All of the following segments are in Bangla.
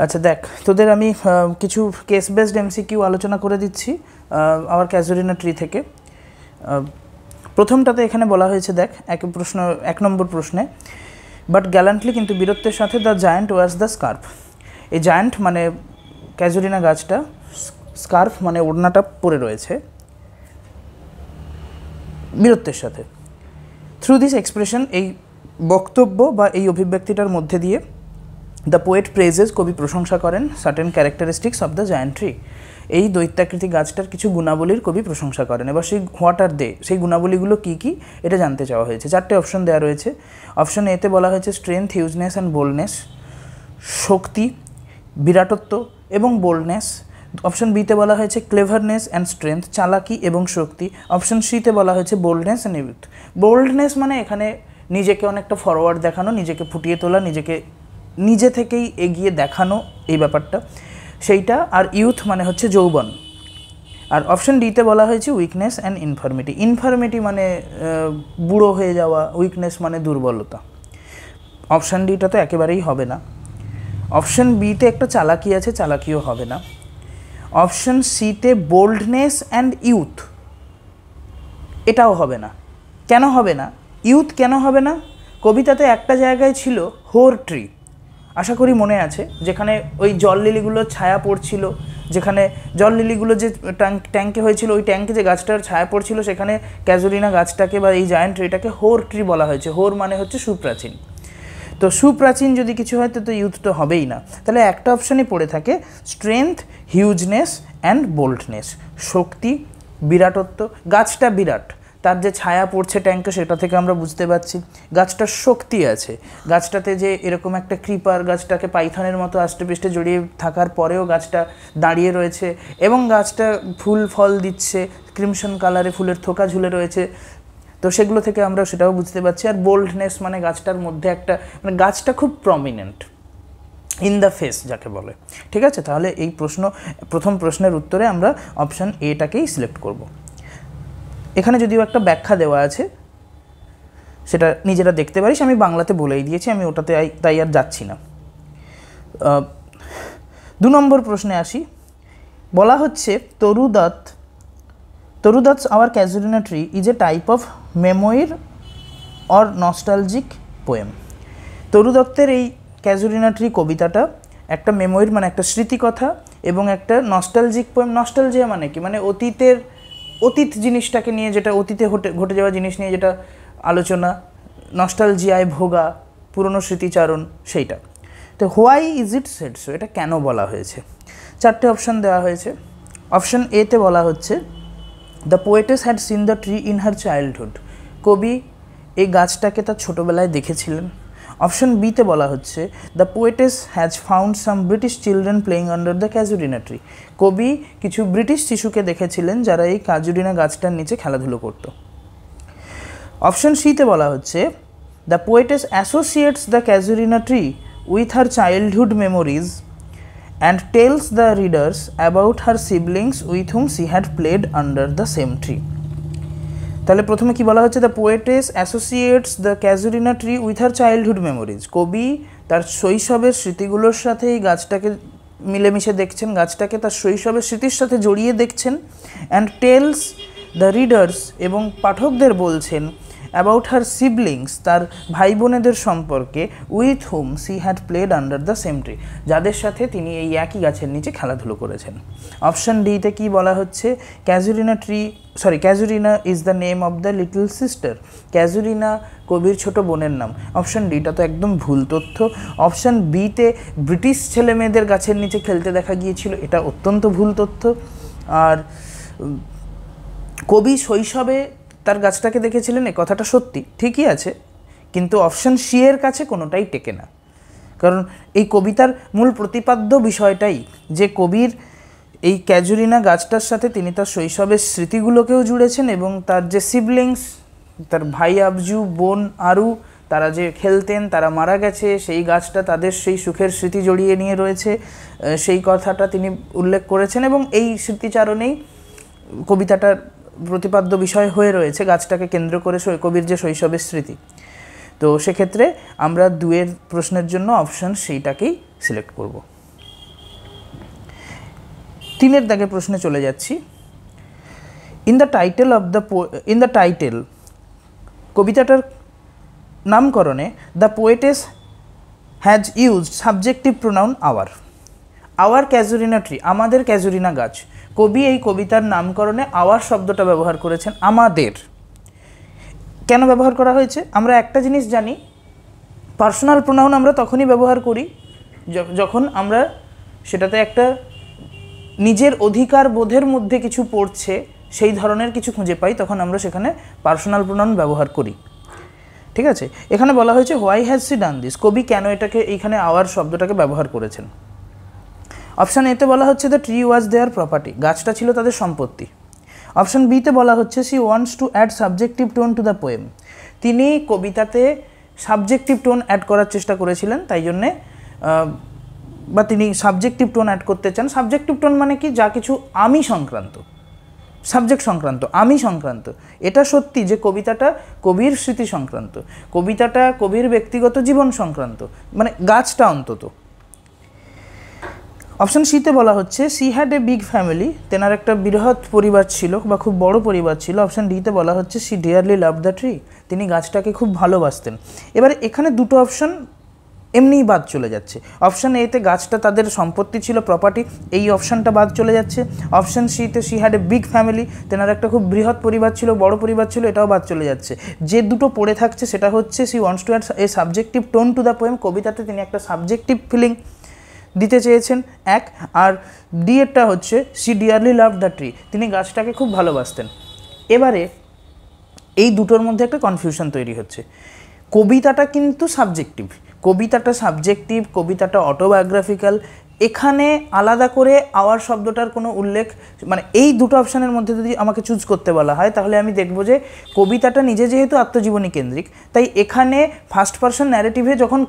আচ্ছা দেখ, তোদের আমি কিছু কেস বেসড এমসিকিউ আলোচনা করে দিচ্ছি আমার ক্যাজুরিনা ট্রি থেকে। প্রথমটাতে এখানে বলা হয়েছে, দেখ এক নম্বর প্রশ্নে, বাট গ্যালান্টলি, কিন্তু বীরত্বের সাথে the giant wears the scarf. এই জায়ান্ট মানে ক্যাজুরিনা গাছটা, স্কার্ফ মানে ওড়নাটা পরে রয়েছে বীরত্বের সাথে। থ্রু দিস এক্সপ্রেশন, এই বক্তব্য বা এই অভিব্যক্তিটার মধ্যে দিয়ে দ্য পোয়েট প্রেজেস, কবি প্রশংসা করেন certain characteristics of the giant tree, এই দৈত্যাকৃতি গাছটার কিছু গুণাবলীর কবি প্রশংসা করেন। এবার সেই হোয়াট আর দে, সেই গুণাবলীগুলো কী কী এটা জানতে চাওয়া হয়েছে। 4টে অপশন দেওয়া রয়েছে। অপশন এতে বলা হয়েছে স্ট্রেংথ, হিউজনেস অ্যান্ড বোল্ডনেস, শক্তি, বিরাটত্ব এবং বোল্ডনেস। অপশন বিতে বলা হয়েছে ক্লেভারনেস অ্যান্ড স্ট্রেংথ, চালাকি এবং শক্তি। অপশন সিতে বলা হয়েছে বোল্ডনেস অ্যান্ড ইউথ। বোল্ডনেস মানে এখানে নিজেকে অনেকটা ফরওয়ার্ড দেখানো, নিজেকে ফুটিয়ে তোলা, নিজে থেকেই এগিয়ে দেখানো, এই ব্যাপারটা সেইটা। আর ইউথ মানে হচ্ছে যৌবন। আর অপশন ডিতে বলা হয়েছে উইকনেস অ্যান্ড ইনফার্মিটি। ইনফার্মিটি মানে বুড়ো হয়ে যাওয়া, উইকনেস মানে দুর্বলতা। অপশান ডিটা তো একেবারেই হবে না। অপশান বিতে একটা চালাকি আছে, চালাকিও হবে না। অপশান সিতে বোল্ডনেস অ্যান্ড ইউথ, এটাও হবে না। কেন হবে না? ইউথ কেন হবে না? কবিতাতে একটা জায়গায় ছিল হোর ট্রি, আশা করি মনে আছে, যেখানে ওই জল লিলিগুলো ছায়া পড়ছিল, যেখানে জল লিলিগুলো যে ট্যাঙ্কে হয়েছিল, ওই ট্যাঙ্কে যে গাছটার ছায়া পড়ছিল, সেখানে ক্যাজুরিনা গাছটাকে বা এই জায়ান্ট ট্রিটাকে হোর ট্রি বলা হয়েছে। হোর মানে হচ্ছে সুপ্রাচীন। তো সুপ্রাচীন যদি কিছু হয় তো ইউথ তো হবেই না। তাহলে একটা অপশানই পড়ে থাকে স্ট্রেংথ, হিউজনেস অ্যান্ড বোল্ডনেস, শক্তি, বিরাটত্ব। গাছটা বিরাট, তার যে ছায়া পড়ছে ট্যাঙ্কে সেটা থেকে আমরা বুঝতে পারছি। গাছটার শক্তি আছে, গাছটাতে যে এরকম একটা ক্রিপার, গাছটাকে পাইথনের মতো আষ্টেপৃষ্টে জড়িয়ে থাকার পরেও গাছটা দাঁড়িয়ে রয়েছে এবং গাছটা ফুল ফল দিচ্ছে, ক্রিমসন কালারে ফুলের থোকা ঝুলে রয়েছে, তো সেগুলো থেকে আমরা সেটাও বুঝতে পারছি। আর বোল্ডনেস মানে গাছটার মধ্যে একটা, মানে গাছটা খুব প্রমিনেন্ট, ইন দ্য ফেস যাকে বলে। ঠিক আছে, তাহলে এই প্রথম প্রশ্নের উত্তরে আমরা অপশান এটাকেই সিলেক্ট করব। এখানে যদিও একটা ব্যাখ্যা দেওয়া আছে, সেটা নিজেরা দেখতে পারিস, আমি বাংলাতে বলেই দিয়েছি, আমি ওটাতে তাই আর যাচ্ছি না। 2 নম্বর প্রশ্নে আসি। বলা হচ্ছে তরুদত্ত's Our Casuarina Tree is a type of memoir or nostalgic poem. তরু দত্তের এই ক্যাজুরিনা ট্রি কবিতাটা একটা মেমোইর মানে একটা স্মৃতিকথা এবং একটা নস্টালজিক পোয়েম। নস্টালজিয়া মানে কি? মানে অতীত জিনিসটাকে নিয়ে, যেটা অতীতে ঘটে যাওয়া জিনিস নিয়ে যেটা আলোচনা, নস্টালজিয়ায় ভোগা, পুরনো স্মৃতিচারণ, সেইটা। তো why is it shed so, এটা কেন বলা হয়েছে? 4টে অপশান দেওয়া হয়েছে। অপশান এতে বলা হচ্ছে the poetess had seen the tree in her childhood, কবি এই গাছটাকে তার ছোটোবেলায় দেখেছিলেন। অপশন বিতে বলা হচ্ছে the poetess has found some British children playing under the Casuarina tree, কবি কিছু ব্রিটিশ শিশুকে দেখেছিলেন যারা এই ক্যাজুরিনা গাছটার নিচে খেলাধুলো করত। অপশন সিতে বলা হচ্ছে the poetess associates the Casuarina tree with her childhood memories and tells the readers about her siblings with whom she had played under the same tree. তাহলে প্রথমে কি বলা হচ্ছে? The poetess associates the Casuarina tree with her childhood memories, কবি তার শৈশবের স্মৃতিগুলোর সাথে এই গাছটাকে মিলেমিশে দেখছেন, গাছটাকে তার শৈশবের স্মৃতির সাথে জড়িয়ে দেখছেন। অ্যান্ড টেলস দ্য রিডার্স, এবং পাঠকদের বলছেন অ্যাবাউট হার সিবলিংস, তার ভাই বোনেদের সম্পর্কে, with hmm she had played under the same tree, যাদের সাথে তিনি এই একই গাছের নিচে খেলাধুলো করেছেন। অপশান ডিতে কি বলা হচ্ছে? Casuarina is the name of the little sister, casuarina কবির ছোট বোনের নাম। অপশান ডিটা তো একদম ভুল তথ্য। অপশান বিতে ব্রিটিশ ছেলে মেয়েদের গাছের নিচে খেলতে দেখা গিয়েছিল, এটা অত্যন্ত ভুল তথ্য। আর কবি শৈশবে তার গাছটাকে দেখেছিলেন, এ কথাটা সত্যি, ঠিকই আছে, কিন্তু অপশান সি এর কাছে কোনোটাই টেকে না। কারণ এই কবিতার মূল প্রতিপাদ্য বিষয়টাই যে কবির এই ক্যাজুরিনা গাছটার সাথে তিনি তার শৈশবের স্মৃতিগুলোকেও জুড়েছেন এবং তার যে সিবলিংস, তার ভাই আবজু, বোন আরু, তারা যে খেলতেন, তারা মারা গেছে, সেই গাছটা তাদের সেই সুখের স্মৃতি জড়িয়ে নিয়ে রয়েছে, সেই কথাটা তিনি উল্লেখ করেছেন এবং এই স্মৃতিচারণেই কবিতাটার প্রতিপাদ্য বিষয় হয়ে রয়েছে, গাছটাকে কেন্দ্র করে কবির যে শৈশবের স্মৃতি। তো সেক্ষেত্রে আমরা 2 প্রশ্নের জন্য অপশান সেইটাকেই সিলেক্ট করব। 3 দাগের প্রশ্নে চলে যাচ্ছি। ইন দ্য টাইটেল কবিতাটার নামকরণে the poetess has used subjective pronoun our casuarina tree, আমাদের ক্যাজুরিনা গাছ। কবি এই কবিতার নামকরণে আওয়ার শব্দটা ব্যবহার করেছেন, আমাদের। কেন ব্যবহার করা হয়েছে? আমরা একটা জিনিস জানি, পার্সোনাল প্রোনাউন আমরা তখনই ব্যবহার করি যখন আমরা সেটাতে একটা নিজের অধিকার বোধের মধ্যে কিছু পড়ছে, সেই ধরনের কিছু খুঁজে পাই, তখন আমরা সেখানে পার্সোনাল প্রোনাউন ব্যবহার করি। ঠিক আছে, এখানে বলা হয়েছে why has C done this, কবি কেন এটাকে এইখানে আওয়ার শব্দটাকে ব্যবহার করেছেন। অপশান এতে বলা হচ্ছে the tree was their property, গাছটা ছিল তাদের সম্পত্তি। অপশান বিতে বলা হচ্ছে she wants to add subjective tone to the poem, তিনি কবিতাতে সাবজেক্টিভ টোন অ্যাড করার চেষ্টা করেছিলেন, তাই জন্যে বা তিনি সাবজেক্টিভ টোন অ্যাড করতে চান। সাবজেক্টিভ টোন মানে কি? যা কিছু আমি সংক্রান্ত, সাবজেক্ট সংক্রান্ত, আমি সংক্রান্ত। এটা সত্যি যে কবিতাটা কবির স্মৃতি সংক্রান্ত, কবিতাটা কবির ব্যক্তিগত জীবন সংক্রান্ত, মানে গাছটা অন্তত। অপশান সিতে বলা হচ্ছে she had a big family, তেনার একটা বৃহৎ পরিবার ছিল বা খুব বড় পরিবার ছিল। অপশান ডিতে বলা হচ্ছে she dearly love the tree, তিনি গাছটাকে খুব ভালোবাসতেন। এবার এখানে দুটো অপশান এমনিই বাদ চলে যাচ্ছে। অপশান এতে গাছটা তাদের সম্পত্তি ছিল, প্রপার্টি, এই অপশানটা বাদ চলে যাচ্ছে। অপশান সিতে she had a big family, তেনার একটা খুব বৃহৎ পরিবার ছিল, বড় পরিবার ছিল, এটাও বাদ চলে যাচ্ছে। যে দুটো পড়ে থাকছে সেটা হচ্ছে she wants to add a subjective tone to the poem, কবিতাতে তিনি একটা সাবজেক্টিভ ফিলিং দিতে চেয়েছেন এক, আর ডি এরটা হচ্ছে she dearly love the tree, তিনি গাছটাকে খুব ভালোবাসতেন। এবারে এই দুটোর মধ্যে একটা কনফিউশন তৈরি হচ্ছে। কবিতাটা কিন্তু সাবজেক্টিভ, কবিতাটা অটোবায়োগ্রাফিক্যাল, এখানে আলাদা করে আওয়ার শব্দটার কোনো উল্লেখ, মানে এই দুটো অপশানের মধ্যে যদি আমাকে চুজ করতে বলা হয় তাহলে আমি দেখব যে কবিতাটা নিজে যেহেতু আত্মজীবনী কেন্দ্রিক, তাই এখানে ফার্স্ট পারসন ন্যারেটিভে যখন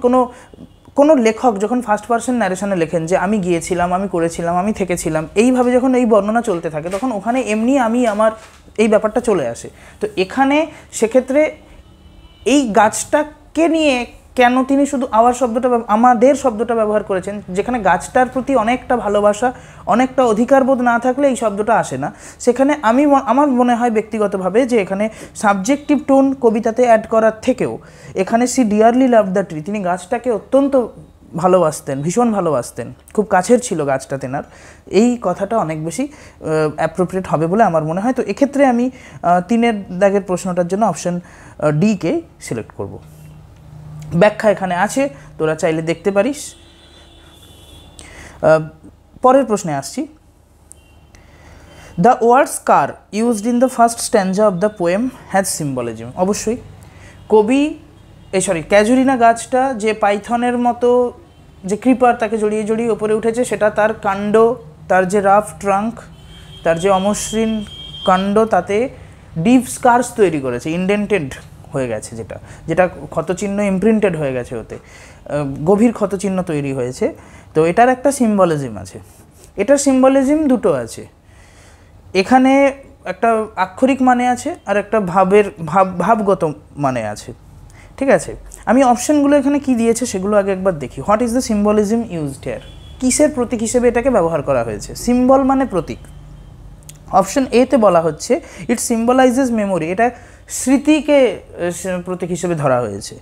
কোনো লেখক যখন ফার্স্ট পারসন ন্যারেশনে লেখেন যে আমি গিয়েছিলাম, আমি করেছিলাম, আমি থেকেছিলাম, এইভাবে যখন এই বর্ণনা চলতে থাকে তখন ওখানে এমনি আমার এই ব্যাপারটা চলে আসে। তো এখানে সেক্ষেত্রে এই গাছটাকে নিয়ে কেন তিনি শুধু আওয়ার শব্দটা, আমাদের শব্দটা ব্যবহার করেছেন, যেখানে গাছটার প্রতি অনেকটা ভালোবাসা, অনেকটা অধিকারবোধ না থাকলে এই শব্দটা আসে না। সেখানে আমার মনে হয় ব্যক্তিগতভাবে যে এখানে সাবজেক্টিভ টোন কবিতাতে অ্যাড করার থেকেও এখানে she dearly love the tree, তিনি গাছটাকে অত্যন্ত ভালোবাসতেন, ভীষণ ভালোবাসতেন, খুব কাছের ছিল গাছটা তেনার, এই কথাটা অনেক বেশি অ্যাপ্রোপ্রিয়েট হবে বলে আমার মনে হয়। তো এক্ষেত্রে আমি 3 দাগের প্রশ্নটার জন্য অপশান ডিকে সিলেক্ট করব। ব্যাখ্যা এখানে আছে, তোরা চাইলে দেখতে পারিস। পরের প্রশ্নে আসছি। The words scar used in the first stanza of the poem has symbolism, অবশ্যই ক্যাজুরিনা গাছটা যে পাইথনের মতো যে ক্রিপার তাকে জড়িয়ে জড়িয়ে ওপরে উঠেছে, সেটা তার কাণ্ড, তার যে রাফ ট্রাঙ্ক, তার যে অমসৃণ কাণ্ড, তাতে ডিপ স্কার্স তৈরি করেছে, ইন্ডেন্টেড হয়ে গেছে, যেটা ক্ষতচিহ্ন ইমপ্রিন্টেড হয়ে গেছে, ওতে গভীর ক্ষতচিহ্ন তৈরি হয়েছে। তো এটার একটা সিম্বলিজম আছে, এটার সিম্বলিজম দুটো আছে, এখানে একটা আক্ষরিক মানে আছে আর একটা ভাবগত মানে আছে। ঠিক আছে, আমি অপশানগুলো এখানে কি দিয়েছে সেগুলো আগে একবার দেখি। What is the symbolism used here, কিসের প্রতীক হিসেবে এটাকে ব্যবহার করা হয়েছে? সিম্বল মানে প্রতীক। অপশান এতে বলা হচ্ছে ইট সিম্বলাইজেস মেমোরি, এটা স্মৃতিকে প্রতীক হিসেবে ধরা হয়েছে।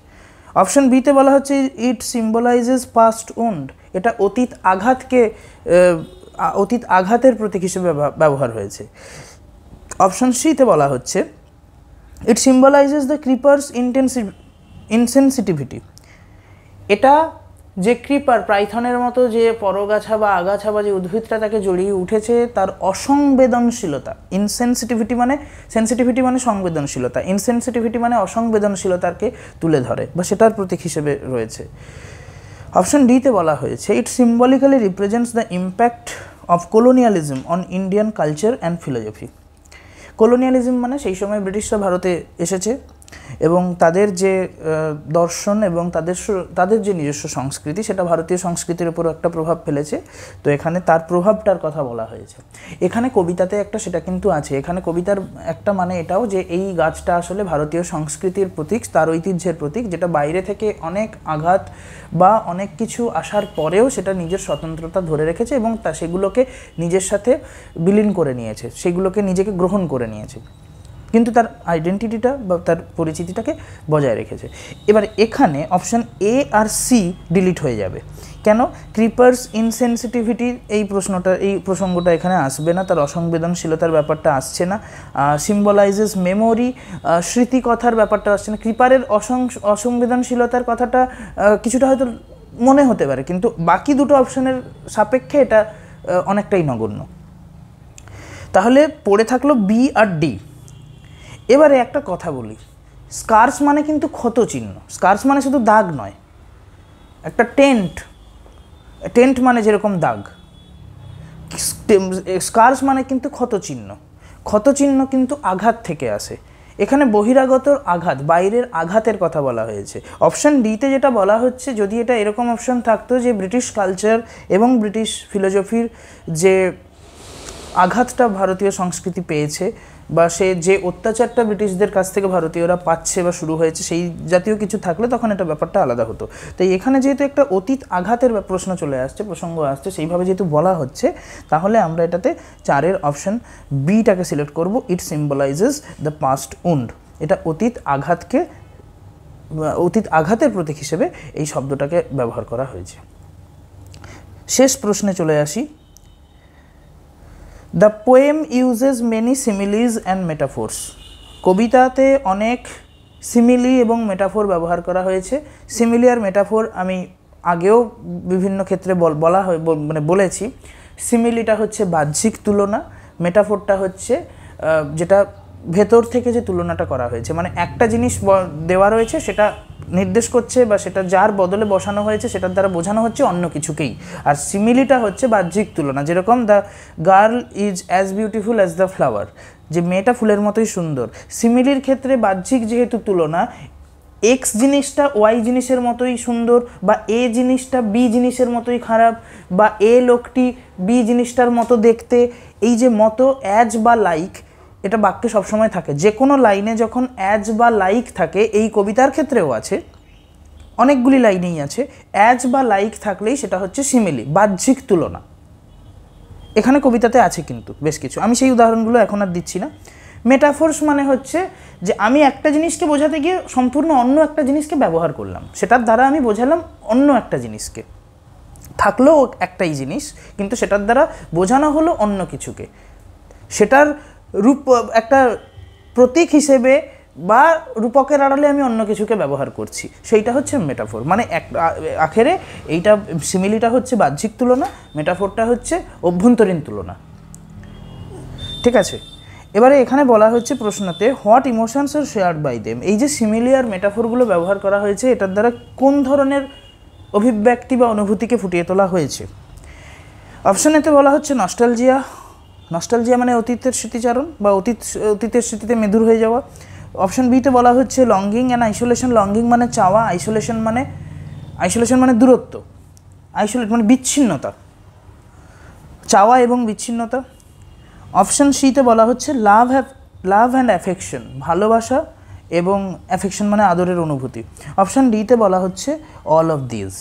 অপশান বিতে বলা হচ্ছে ইট সিম্বলাইজেস পাস্ট উন্ড, এটা অতীত আঘাতের প্রতীক হিসেবে ব্যবহার হয়েছে। অপশান সিতে বলা হচ্ছে ইট সিম্বলাইজেস দ্য ক্রিপার্স ইনসেনসিটিভিটি, এটা যে ক্রিপার পাইথনের মতো যে পরগাছা বা আগাছা বা যে উদ্ভিদটা তাকে জড়িয়ে উঠেছে তার অসংবেদনশীলতা, সেন্সিটিভিটি মানে সংবেদনশীলতা, ইনসেনসিটিভিটি মানে অসংবেদনশীলতাকে তুলে ধরে বা সেটার প্রতীক হিসেবে রয়েছে। অপশান ডিতে বলা হয়েছে it symbolically represents the impact of colonialism on Indian culture and philosophy. Colonialism মানে সেই সময় ব্রিটিশরা ভারতে এসেছে এবং তাদের যে দর্শন এবং তাদের যে নিজস্ব সংস্কৃতি, সেটা ভারতীয় সংস্কৃতির উপর একটা প্রভাব ফেলেছে। তো এখানে তার প্রভাবটার কথা বলা হয়েছে। এখানে কবিতাতে একটা সেটা কিন্তু আছে, এখানে কবিতার একটা মানে এটাও যে এই গাছটা আসলে ভারতীয় সংস্কৃতির প্রতীক, তার ঐতিহ্যের প্রতীক, যেটা বাইরে থেকে অনেক আঘাত বা অনেক কিছু আসার পরেও সেটা নিজের স্বতন্ত্রতা ধরে রেখেছে এবং সেগুলোকে নিজের সাথে বিলীন করে নিয়েছে, সেগুলোকে নিজেকে গ্রহণ করে নিয়েছে, কিন্তু তার আইডেন্টিটিটা বা তার পরিচিতিটাকে বজায় রেখেছে। এবার এখানে অপশান এ আর সি ডিলিট হয়ে যাবে। কেন? ক্রিপার্স ইনসেনসিটিভিটি এই প্রসঙ্গটা এখানে আসবে না, তার অসংবেদনশীলতার ব্যাপারটা আসছে না। সিম্বলাইজেস মেমোরি, স্মৃতিকথার ব্যাপারটা আসছে না। ক্রিপারের অসংবেদনশীলতার কথাটা কিছুটা হয়তো মনে হতে পারে, কিন্তু বাকি দুটো অপশানের সাপেক্ষে এটা অনেকটাই নগণ্য। তাহলে পড়ে থাকলো বি আর ডি। এবারে একটা কথা বলি, স্কার্স মানে কিন্তু ক্ষত চিহ্ন, স্কার্স মানে শুধু দাগ নয়। একটা টেন্ট মানে যেরকম দাগ, স্কার্স মানে কিন্তু ক্ষত চিহ্ন কিন্তু আঘাত থেকে আসে। এখানে বহিরাগত আঘাত, বাইরের আঘাতের কথা বলা হয়েছে। অপশান ডিতে যেটা বলা হচ্ছে, যদি এটা এরকম অপশান থাকতো যে ব্রিটিশ কালচার এবং ব্রিটিশ ফিলোসফির যে আঘাতটা ভারতীয় সংস্কৃতি পেয়েছে বা সে যে অত্যাচারটা ব্রিটিশদের কাছ থেকে ভারতীয়রা পাচ্ছে বা শুরু হয়েছে, সেই জাতীয় কিছু থাকলে তখন এটা ব্যাপারটা আলাদা হতো। তাই এখানে যেহেতু একটা অতীত আঘাতের প্রসঙ্গ আসছে, সেইভাবে যেহেতু বলা হচ্ছে, তাহলে আমরা এটাতে 4-এর অপশান বিটাকে সিলেক্ট করব। It symbolises the past wound. এটা অতীত আঘাতের প্রতীক হিসেবে এই শব্দটাকে ব্যবহার করা হয়েছে। শেষ প্রশ্নে চলে আসি। The poem uses many similes and metaphors. কবিতাতে অনেক সিমিলি এবং মেটাফোর ব্যবহার করা হয়েছে। সিমিলি আর মেটাফোর আমি আগেও বিভিন্ন ক্ষেত্রে বলেছি। সিমিলিটা হচ্ছে বাহ্যিক তুলনা, মেটাফোরটা হচ্ছে যেটা ভেতর থেকে যে তুলনাটা করা হয়েছে, মানে একটা জিনিস দেওয়া রয়েছে, সেটা নির্দেশ করছে বা সেটা যার বদলে বসানো হয়েছে সেটার দ্বারা বোঝানো হচ্ছে অন্য কিছুকেই। আর সিমিলিটা হচ্ছে বাহ্যিক তুলনা, যেরকম the girl is as beautiful as the flower, যে মেয়েটা ফুলের মতোই সুন্দর। সিমিলির ক্ষেত্রে বাহ্যিক যেহেতু তুলনা, এক্স জিনিসটা ওয়াই জিনিসের মতোই সুন্দর, বা এ জিনিসটা বি জিনিসের মতোই খারাপ, বা এ লোকটি বি জিনিসটার মতো দেখতে, এই যে মতো, অ্যাজ বা লাইক, এটা বাক্যে সবসময় থাকে। যে কোনো লাইনে যখন অ্যাজ বা লাইক থাকে, এই কবিতার ক্ষেত্রেও আছে, অনেকগুলি লাইনেই আছে, অ্যাজ বা লাইক থাকলেই সেটা হচ্ছে সিমিলি, বাহ্যিক তুলনা। এখানে কবিতাতে আছে কিন্তু বেশ কিছু, আমি সেই উদাহরণগুলো এখন আর দিচ্ছি না। মেটাফোর্স মানে হচ্ছে যে আমি একটা জিনিসকে বোঝাতে গিয়ে সম্পূর্ণ অন্য একটা জিনিসকে ব্যবহার করলাম, সেটার দ্বারা আমি বোঝালাম অন্য একটা জিনিসকে, থাকলেও একটাই জিনিস কিন্তু সেটার দ্বারা বোঝানো হলো অন্য কিছুকে, সেটার রূপ একটা প্রতীক হিসেবে বা রূপকের আড়ালে আমি অন্য কিছুকে ব্যবহার করছি, সেইটা হচ্ছে মেটাফোর। মানে আখেরে এইটা সিমিলিটা হচ্ছে বাহ্যিক তুলনা, মেটাফোরটা হচ্ছে অভ্যন্তরীণ তুলনা। ঠিক আছে, এবারে এখানে বলা হচ্ছে প্রশ্নতে, what emotions are shared by them. এই যে সিমিলি আর মেটাফোরগুলো ব্যবহার করা হয়েছে, এটার দ্বারা কোন ধরনের অভিব্যক্তি বা অনুভূতিকে ফুটিয়ে তোলা হয়েছে। অপশন এতে বলা হচ্ছে নস্টালজিয়া, নস্টালজিয়া মানে অতীতের স্মৃতিচারণ বা অতীতের স্মৃতিতে মেদুর হয়ে যাওয়া। অপশন বিতে বলা হচ্ছে লঙ্গিং অ্যান্ড আইসোলেশন, লঙ্গিং মানে চাওয়া, আইসোলেশন মানে দূরত্ব, আইসোলেট মানে বিচ্ছিন্নতা, চাওয়া এবং বিচ্ছিন্নতা। অপশন সিতে বলা হচ্ছে লাভ অ্যান্ড অ্যাফেকশন, ভালোবাসা এবং অ্যাফেকশন মানে আদরের অনুভূতি। অপশন ডিতে বলা হচ্ছে অল অফ দিজ।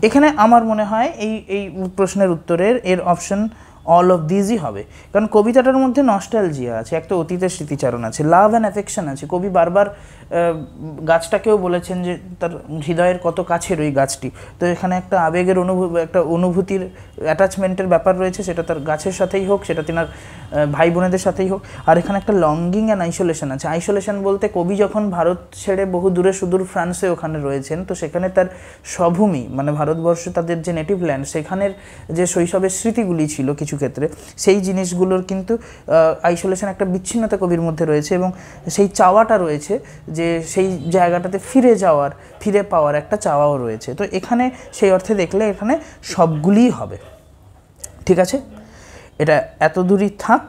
এখানে আমার মনে হয় এই প্রশ্নের উত্তরের এর অপশন অল অফ দিজই হবে, কারণ কবিতাটার মধ্যে নস্টালজিয়া আছে, একটা অতীতের স্মৃতিচারণ আছে, লাভ অ্যান্ড অ্যাফেকশন আছে। কবি বারবার গাছটাকেও বলেছেন যে তার হৃদয়ের কত কাছের ওই গাছটি, তো এখানে একটা আবেগের একটা অনুভূতির অ্যাটাচমেন্টের ব্যাপার রয়েছে, সেটা তার গাছের সাথেই হোক, সেটা তেনার ভাই বোনেদের সাথেই হোক। আর এখানে একটা লঙ্গিং অ্যান্ড আইসোলেশন আছে। আইসোলেশন বলতে কবি যখন ভারত ছেড়ে বহু দূরে সুদূর ফ্রান্সে ওখানে রয়েছেন, তো সেখানে তার স্বভূমি মানে ভারতবর্ষে তাদের যে নেটিভ ল্যান্ড, সেখানের যে শৈশবের স্মৃতিগুলি ছিল কিছু ক্ষেত্রে, সেই জিনিসগুলোর কিন্তু আইসোলেশন একটা বিচ্ছিন্নতা কবির মধ্যে রয়েছে, এবং সেই চাওয়াটা রয়েছে যে সেই জায়গাটাতে ফিরে পাওয়ার একটা চাওয়াও রয়েছে। তো এখানে সেই অর্থে দেখলে এখানে সবগুলিই হবে। ঠিক আছে, এটা এত দূরই থাক।